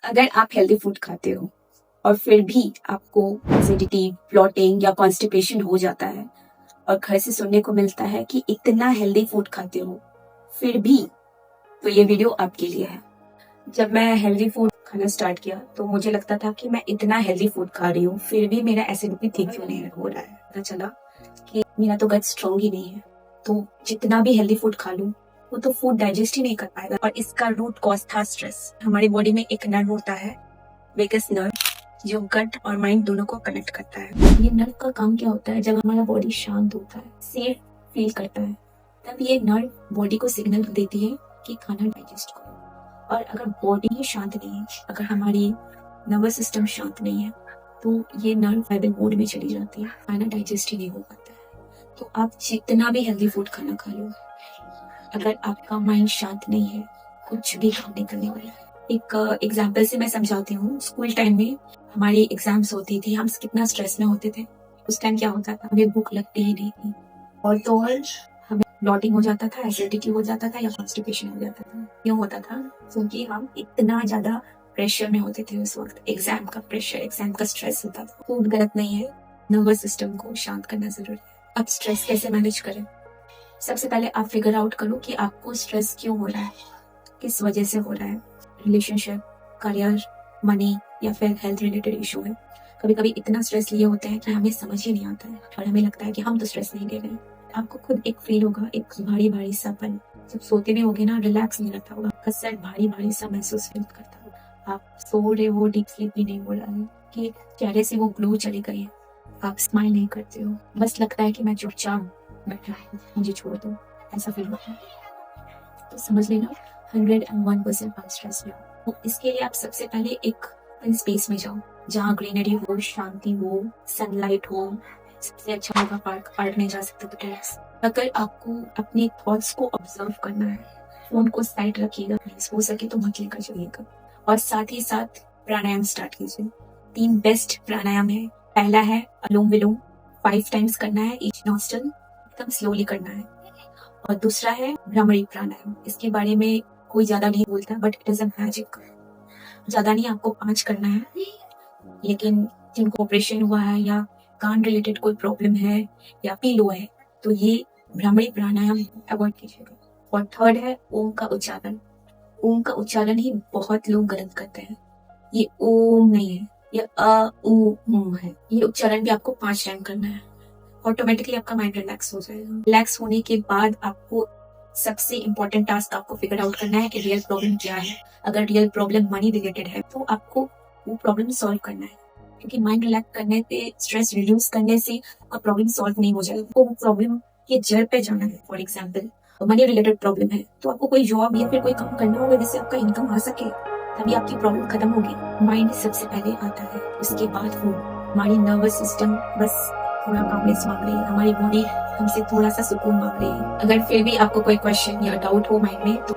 अगर आप healthy food खाते हो और फिर भी आपको एसिडिटी, ब्लॉटिंग या कॉन्स्टिपेशन हो जाता है और घर से सुनने को मिलता है कि इतना हेल्दी फूड खाते हो फिर भी, तो ये वीडियो आपके लिए है। जब मैं हेल्दी फूड खाना स्टार्ट किया तो मुझे लगता था कि मैं इतना हेल्दी फूड खा रही हूँ फिर भी मेरा एसिडिटी ठीक क्यों नहीं हो रहा है। पता चला कि मेरा तो गट स्ट्रॉन्ग ही नहीं है, तो जितना भी हेल्दी फूड खा लूँ वो तो फूड डाइजेस्ट ही नहीं कर पाएगा। और इसका रूट कॉज था स्ट्रेस। हमारी बॉडी में एक नर्व होता है, वेगस नर्व, जो गट और माइंड दोनों को कनेक्ट करता है। ये नर्व का काम क्या होता है? जब हमारा बॉडी शांत होता है, सेफ फील करता है, तब ये नर्व बॉडी को सिग्नल देती है कि खाना डाइजेस्ट करो। और अगर बॉडी ही शांत नहीं है, अगर हमारी नर्वस सिस्टम शांत नहीं है, तो ये नर्व वाइब्रेट मोड में चली जाती है, खाना डाइजेस्ट ही नहीं हो पाता है। तो आप जितना भी हेल्दी फूड खाना खा लो, अगर आपका माइंड शांत नहीं है, कुछ भी काम नहीं करने वाला है। एक एग्जाम्पल से मैं समझाती हूँ। स्कूल टाइम में हमारी एग्जाम्स होती थी, हम कितना स्ट्रेस में होते थे। उस टाइम क्या होता था, हमें भूख लगती ही नहीं थी और तो और हमें ब्लॉटिंग हो जाता था, एसिडिटी हो जाता था या कॉन्स्टिपेशन हो जाता था। क्यों होता था? क्योंकि हम इतना ज्यादा प्रेशर में होते थे उस वक्त। एग्जाम का प्रेशर, एग्जाम का स्ट्रेस होता था। फूड गलत नहीं है, नर्वस सिस्टम को शांत करना जरूरी है। अब स्ट्रेस कैसे मैनेज करें? सबसे पहले आप फिगर आउट करो कि आपको स्ट्रेस क्यों हो रहा है, किस वजह से हो रहा है। रिलेशनशिप, करियर, मनी या फिर हेल्थ रिलेटेड इशू है। कभी कभी इतना स्ट्रेस लिए होते हैं कि हमें समझ ही नहीं आता है और हमें लगता है कि हम तो स्ट्रेस नहीं ले रहे हैं। आपको खुद एक फील होगा, एक भारी भारी सा पन। जब सोते भी होगे ना, रिलैक्स नहीं रहता होगा, कसर भारी भारी सा महसूस फील करता होगा। आप सो रहे हो, डीप स्लीप भी नहीं हो रहा है, कि चेहरे से वो ग्लो चली गई है, आप स्माइल नहीं करते हो, बस लगता है कि मैं चुपचाप बैठा हूँ, मुझे छोड़ दो, ऐसा फील होता है। तो समझ लेना 101% आप स्ट्रेस में हो। तो इसके लिए आप सबसे पहले एक स्पेस में जाओ जहाँ ग्रीनरी हो, शांति हो, सनलाइट हो। सबसे अच्छा होगा पार्क में जा सकते हो, टेरेस। अगर आपको अपने थॉट्स को ऑब्जर्व करना है, फोन को साइड रखिएगा, हो सके तो मत लेकर चलिएगा। और साथ ही साथ प्राणायाम स्टार्ट कीजिए। 3 बेस्ट प्राणायाम है। पहला है अनुलोम विलोम, 5 टाइम्स करना है, ईच नॉस्ट्रल, एकदम स्लोली करना है। और दूसरा है भ्रामरी प्राणायाम। इसके बारे में कोई ज्यादा नहीं बोलता, but it is a magic. ज्यादा नहीं, आपको 5 करना है। लेकिन जिनको ऑपरेशन हुआ है या कान रिलेटेड कोई प्रॉब्लम है या पी लो है, तो ये भ्रामरी प्राणायाम अवॉइड कीजिएगा। और थर्ड है ओम का उच्चारण। ओम का उच्चारण ही बहुत लोग गलत करते हैं। ये ओम नहीं है, ये अ उ उ है। ये उच्चारण भी आपको 5 टाइम करना है। ऑटोमेटिकली आपका माइंड रिलैक्स हो जाएगा। रिलैक्स होने के बाद आपको सबसे इम्पोर्टेंट टास्क आपको फिगर आउट करना है कि रियल प्रॉब्लम क्या है। अगर रियल प्रॉब्लम मनी रिलेटेड है तो आपको वो प्रॉब्लम सॉल्व करना है, क्योंकि माइंड रिलैक्स करने पे, स्ट्रेस रिड्यूस करने से आपका प्रॉब्लम सॉल्व नहीं हो जाएगा। वो प्रॉब्लम के जड़ पे जाना है। For example money related problem है तो आपको कोई जॉब या फिर कोई काम करना होगा जिससे आपका इनकम आ सके, तभी आपकी प्रॉब्लम खत्म होगी। माइंड सबसे पहले आता है, उसके बाद वो हमारी नर्वस सिस्टम बस थोड़ा कामनेस मांग रही है, हमारी बॉडी हमसे थोड़ा सा सुकून मांग रही है। अगर फिर भी आपको कोई क्वेश्चन या डाउट हो माइंड में तो